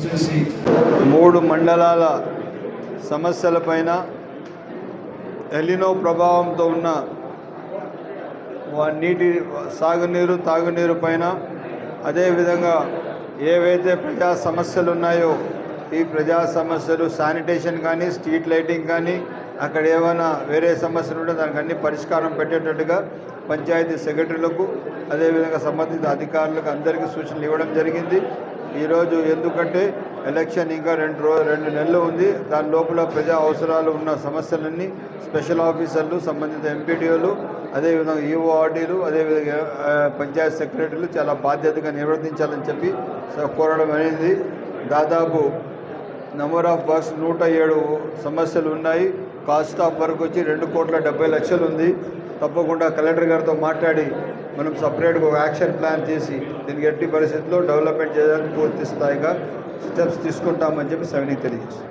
వచ్చేసి 3 మండలాల సమస్యలపైన ఎలినో ప్రభావంతో ఉన్న నీటి సాగునీరు తాగునీరు పైన అదేవిధంగా ఏవైతే ప్రజా సమస్యలు ఉన్నాయో ఈ ప్రజా సమస్యలు శానిటేషన్ కానీ స్ట్రీట్ లైటింగ్ కానీ అక్కడ ఏమైనా వేరే సమస్యలు ఉంటే దానికి అన్ని పరిష్కారం పెట్టేటట్టుగా పంచాయతీ సెక్రటరీలకు అదేవిధంగా సంబంధిత అధికారులకు అందరికీ సూచనలు ఇవ్వడం జరిగింది. ఈరోజు ఎందుకంటే ఎలక్షన్ ఇంకా 2 నెలలు ఉంది. దాని లోపల ప్రజా అవసరాలు ఉన్న సమస్యలన్నీ స్పెషల్ ఆఫీసర్లు సంబంధిత ఎంపీటీఓలు అదేవిధంగా ఈఓఆర్డీలు అదేవిధంగా పంచాయత్ సెక్రటరీలు చాలా బాధ్యతగా నిర్వర్తించాలని చెప్పి కోరడం అనేది. దాదాపు నెంబర్ ఆఫ్ వర్క్స్ 107 సమస్యలు ఉన్నాయి. కాస్ట్ ఆఫ్ వర్క్ వచ్చి 2,70,00,000 ఉంది. తప్పకుండా కలెక్టర్ గారితో మాట్లాడి మనం సపరేట్గా ఒక యాక్షన్ ప్లాన్ చేసి దీనికి ఎట్టి పరిస్థితుల్లో డెవలప్మెంట్ చేయడానికి పూర్తి స్థాయిగా స్టెప్స్ తీసుకుంటామని చెప్పి సవినీకి తెలియజేస్తాం.